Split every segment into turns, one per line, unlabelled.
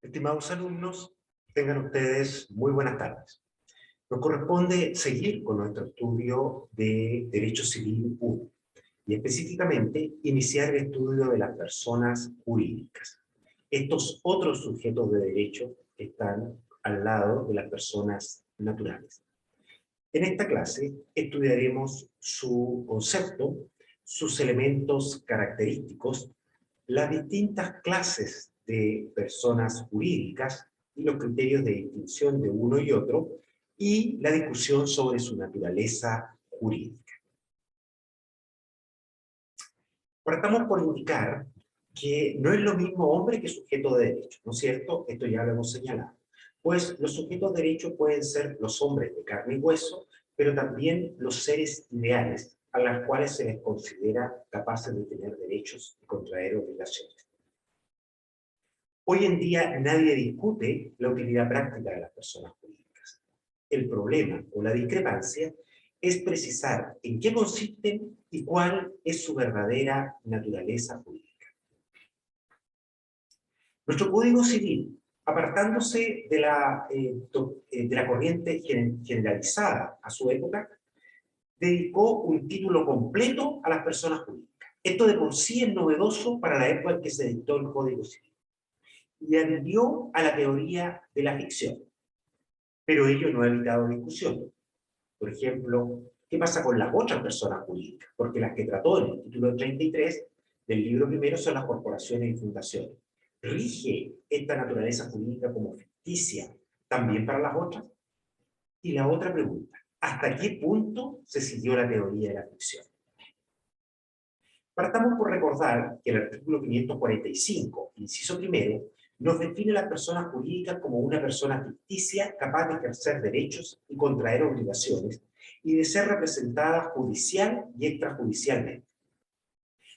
Estimados alumnos, tengan ustedes muy buenas tardes. Nos corresponde seguir con nuestro estudio de Derecho Civil 1 y específicamente iniciar el estudio de las personas jurídicas. Estos otros sujetos de derecho están al lado de las personas naturales. En esta clase estudiaremos su concepto, sus elementos característicos, las distintas clases de personas jurídicas y los criterios de distinción de uno y otro, y la discusión sobre su naturaleza jurídica. Partamos por indicar que no es lo mismo hombre que sujeto de derecho, ¿no es cierto? Esto ya lo hemos señalado. Pues los sujetos de derecho pueden ser los hombres de carne y hueso, pero también los seres ideales, a los cuales se les considera capaces de tener derechos y contraer obligaciones. Hoy en día nadie discute la utilidad práctica de las personas jurídicas. El problema o la discrepancia es precisar en qué consisten y cuál es su verdadera naturaleza jurídica. Nuestro Código Civil, apartándose de la corriente generalizada a su época, dedicó un título completo a las personas jurídicas. Esto de por sí es novedoso para la época en que se dictó el Código Civil. Y adhirió a la teoría de la ficción. Pero ello no ha evitado discusión. Por ejemplo, ¿qué pasa con las otras personas jurídicas? Porque las que trató en el título 33 del libro primero son las corporaciones y fundaciones. ¿Rige esta naturaleza jurídica como ficticia también para las otras? Y la otra pregunta, ¿hasta qué punto se siguió la teoría de la ficción? Partamos por recordar que el artículo 545, inciso primero, nos define a las personas jurídicas como una persona ficticia capaz de ejercer derechos y contraer obligaciones y de ser representada judicial y extrajudicialmente.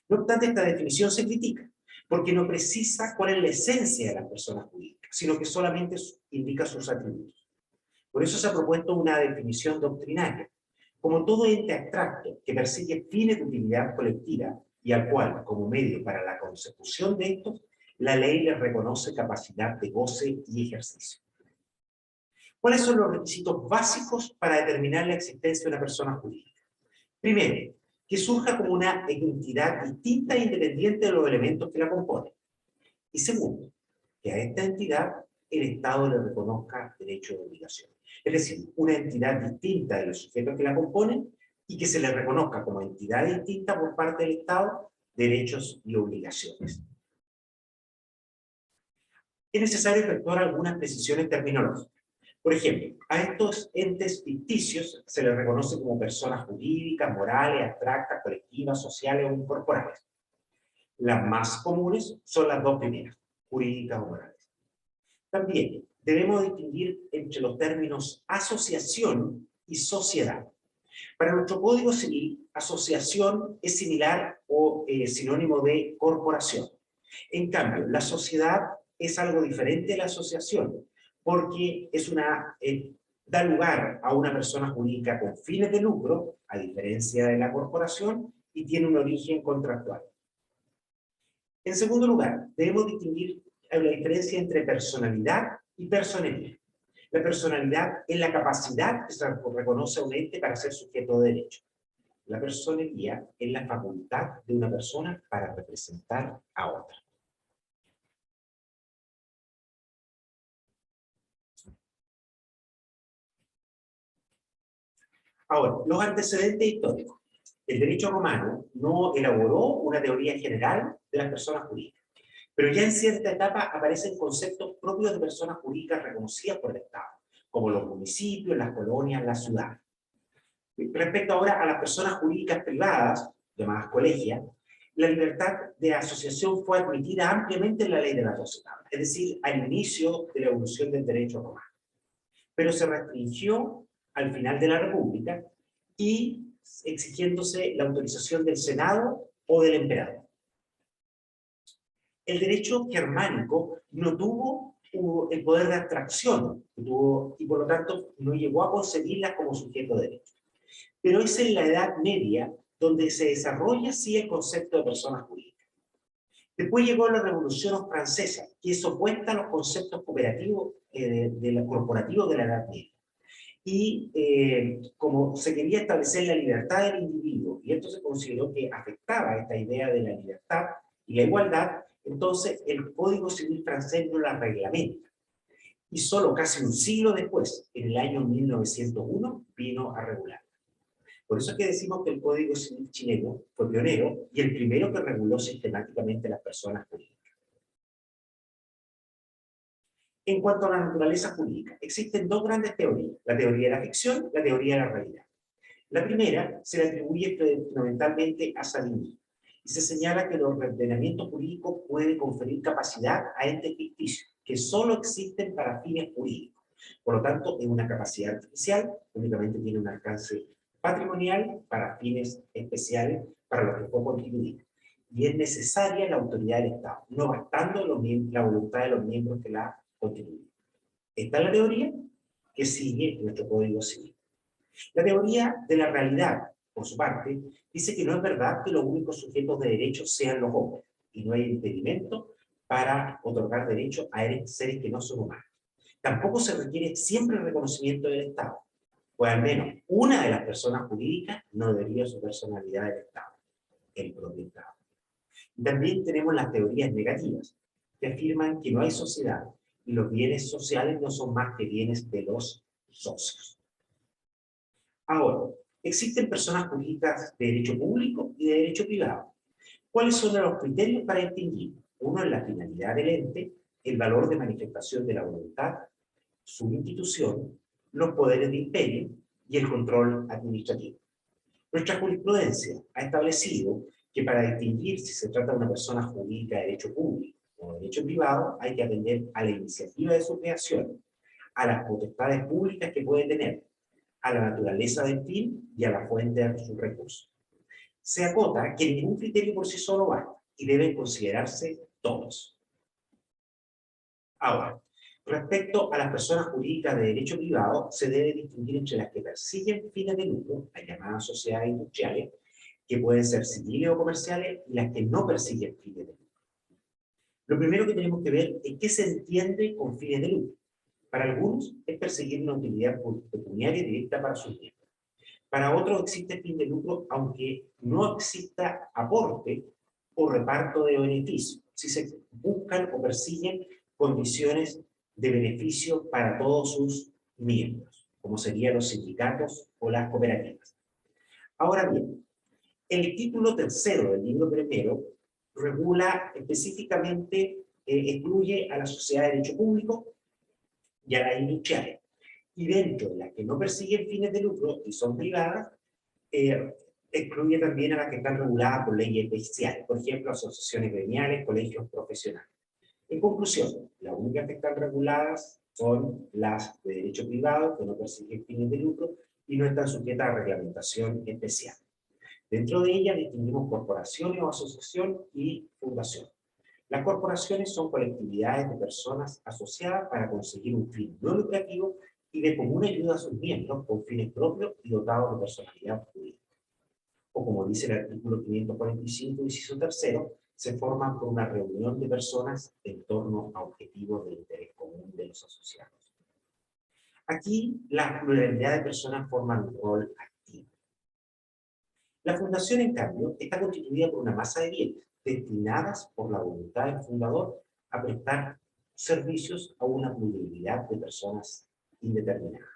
No obstante, esta definición se critica, porque no precisa cuál es la esencia de las personas jurídicas, sino que solamente indica sus atributos. Por eso se ha propuesto una definición doctrinaria, como todo ente abstracto que persigue fines de utilidad colectiva y al cual, como medio para la consecución de estos, la ley le reconoce capacidad de goce y ejercicio. ¿Cuáles son los requisitos básicos para determinar la existencia de una persona jurídica? Primero, que surja como una entidad distinta e independiente de los elementos que la componen. Y segundo, que a esta entidad el Estado le reconozca derechos y obligaciones. Es decir, una entidad distinta de los sujetos que la componen y que se le reconozca como entidad distinta por parte del Estado derechos y obligaciones. Es necesario efectuar algunas precisiones terminológicas. Por ejemplo, a estos entes ficticios se les reconoce como personas jurídicas, morales, abstractas, colectivas, sociales o incorporales. Las más comunes son las dos primeras, jurídicas o morales. También debemos distinguir entre los términos asociación y sociedad. Para nuestro Código Civil, asociación es similar o sinónimo de corporación. En cambio, la sociedad es algo diferente de la asociación, porque da lugar a una persona jurídica con fines de lucro, a diferencia de la corporación, y tiene un origen contractual. En segundo lugar, debemos distinguir la diferencia entre personalidad y personería. La personalidad es la capacidad que se reconoce a un ente para ser sujeto de derecho. La personería es la facultad de una persona para representar a otra. Ahora, los antecedentes históricos. El derecho romano no elaboró una teoría general de las personas jurídicas, pero ya en cierta etapa aparecen conceptos propios de personas jurídicas reconocidas por el Estado, como los municipios, las colonias, las ciudades. Respecto ahora a las personas jurídicas privadas, llamadas colegias, la libertad de asociación fue admitida ampliamente en la ley de la sociedad, es decir, al inicio de la evolución del derecho romano. Pero se restringió al final de la República y exigiéndose la autorización del Senado o del emperador. El derecho germánico no tuvo el poder de abstracción y por lo tanto no llegó a concebirla como sujeto de derecho. Pero es en la Edad Media donde se desarrolla sí el concepto de persona jurídica. Después llegó la Revolución Francesa, que es opuesta a los conceptos cooperativos corporativos de la Edad Media. Y como se quería establecer la libertad del individuo, y esto se consideró que afectaba esta idea de la libertad y la igualdad, entonces el Código Civil francés no la reglamenta. Y solo casi un siglo después, en el año 1901, vino a regular. Por eso es que decimos que el Código Civil chileno fue pionero y el primero que reguló sistemáticamente a las personas jurídicas. En cuanto a la naturaleza jurídica, existen dos grandes teorías, la teoría de la ficción y la teoría de la realidad. La primera se le atribuye fundamentalmente a Savigny, y se señala que el ordenamiento jurídico puede conferir capacidad a entes ficticios, que solo existen para fines jurídicos. Por lo tanto, es una capacidad artificial, únicamente tiene un alcance patrimonial para fines especiales para los que fue constituida. Y es necesaria la autoridad del Estado, no bastando la voluntad de los miembros que la constituyen. Esta es la teoría que sigue nuestro Código Civil. La teoría de la realidad, por su parte, dice que no es verdad que los únicos sujetos de derechos sean los hombres, y no hay impedimento para otorgar derechos a seres que no son humanos. Tampoco se requiere siempre el reconocimiento del Estado, pues al menos una de las personas jurídicas no debería su personalidad del Estado, el propio Estado. También tenemos las teorías negativas, que afirman que no hay sociedad y los bienes sociales no son más que bienes de los socios. Ahora, existen personas jurídicas de derecho público y de derecho privado. ¿Cuáles son los criterios para distinguir? Uno es la finalidad del ente, el valor de manifestación de la voluntad, su institución, los poderes de imperio y el control administrativo. Nuestra jurisprudencia ha establecido que para distinguir si se trata de una persona jurídica de derecho público o de derecho privado hay que atender a la iniciativa de su creación, a las potestades públicas que puede tener, a la naturaleza del fin y a la fuente de sus recursos. Se acota que ningún criterio por sí solo basta y deben considerarse todos. Ahora, respecto a las personas jurídicas de derecho privado, se debe distinguir entre las que persiguen fines de lucro, las llamadas sociedades industriales, que pueden ser civiles o comerciales, y las que no persiguen fines de lucro. Lo primero que tenemos que ver es qué se entiende con fines de lucro. Para algunos es perseguir una utilidad pecuniaria directa para sus miembros. Para otros existe fin de lucro aunque no exista aporte o reparto de beneficios, si se buscan o persiguen condiciones de beneficio para todos sus miembros, como serían los sindicatos o las cooperativas. Ahora bien, el título tercero del libro primero regula específicamente, excluye a la sociedad de derecho público y a las industriales. Y dentro de las que no persiguen fines de lucro y son privadas, excluye también a las que están reguladas por leyes especiales, por ejemplo, asociaciones gremiales, colegios profesionales. En conclusión, las únicas que están reguladas son las de derecho privado, que no persiguen fines de lucro y no están sujetas a reglamentación especial. Dentro de ellas distinguimos corporaciones o asociación y fundación. Las corporaciones son colectividades de personas asociadas para conseguir un fin no lucrativo y de común ayuda a sus miembros con fines propios y dotados de personalidad jurídica. O como dice el artículo 545, inciso tercero, se forman por una reunión de personas en torno a objetivos de interés común de los asociados. Aquí, la pluralidad de personas forman un rol activo. La fundación, en cambio, está constituida por una masa de bienes destinadas por la voluntad del fundador a prestar servicios a una pluralidad de personas indeterminadas.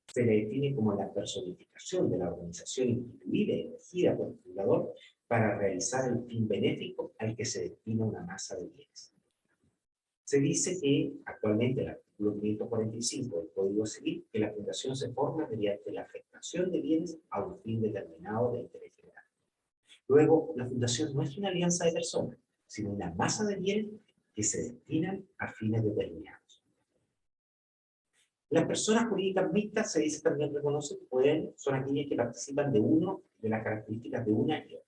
Se le define como la personificación de la organización instituida y elegida por el fundador para realizar el fin benéfico al que se destina una masa de bienes. Se dice que, actualmente, el artículo 545 del Código Civil, que la fundación se forma mediante la afectación de bienes a un fin determinado de interés general. Luego, la fundación no es una alianza de personas, sino una masa de bienes que se destinan a fines determinados. Las personas jurídicas mixtas, se dice también, reconoce, son aquellas que participan de las características de una y otra.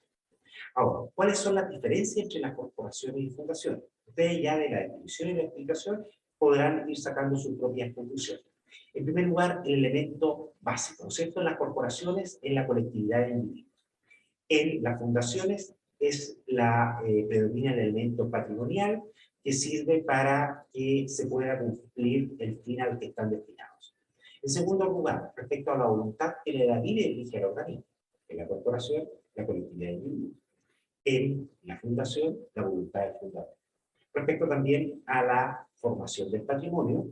Ahora, ¿cuáles son las diferencias entre las corporaciones y fundaciones? Ustedes ya de la definición y la explicación podrán ir sacando sus propias conclusiones. En primer lugar, el elemento básico, ¿no es cierto? En las corporaciones, en la colectividad de individuos. En las fundaciones, predomina el elemento patrimonial, que sirve para que se pueda cumplir el fin al que están destinados. En segundo lugar, respecto a la voluntad que le da vida y elige al organismo, en la corporación, la colectividad de individuos. En la fundación, la voluntad del fundador. Respecto también a la formación del patrimonio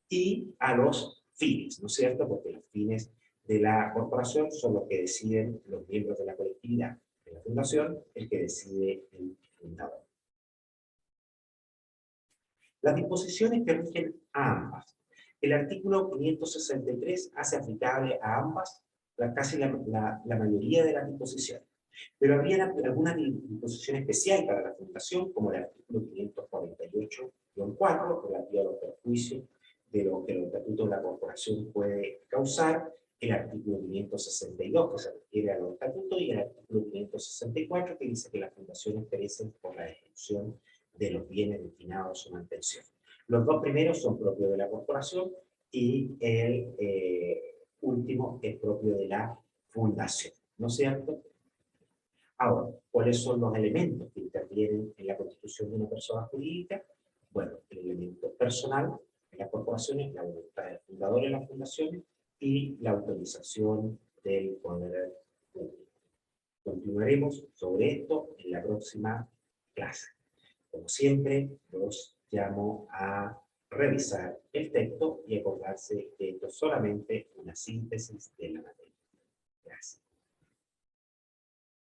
y a los fines, ¿no es cierto? Porque los fines de la corporación son los que deciden los miembros de la colectividad. En la fundación, el que decide el fundador. Las disposiciones que rigen a ambas. El artículo 563 hace aplicable a ambas casi la mayoría de las disposiciones. Pero habría alguna disposición especial para la fundación, como el artículo 548-4, relativo a los perjuicios de lo que el estatuto de la corporación puede causar, el artículo 562, que se refiere a los estatutos, y el artículo 564, que dice que las fundaciones perecen por la destrucción de los bienes destinados a su mantención. Los dos primeros son propios de la corporación y el último es propio de la fundación, ¿no es cierto? Ahora, ¿cuáles son los elementos que intervienen en la constitución de una persona jurídica? Bueno, el elemento personal en las corporaciones, la voluntad del fundador en las fundaciones y la autorización del poder público. Continuaremos sobre esto en la próxima clase. Como siempre, los llamo a revisar el texto y acordarse que esto es solamente una síntesis de la materia.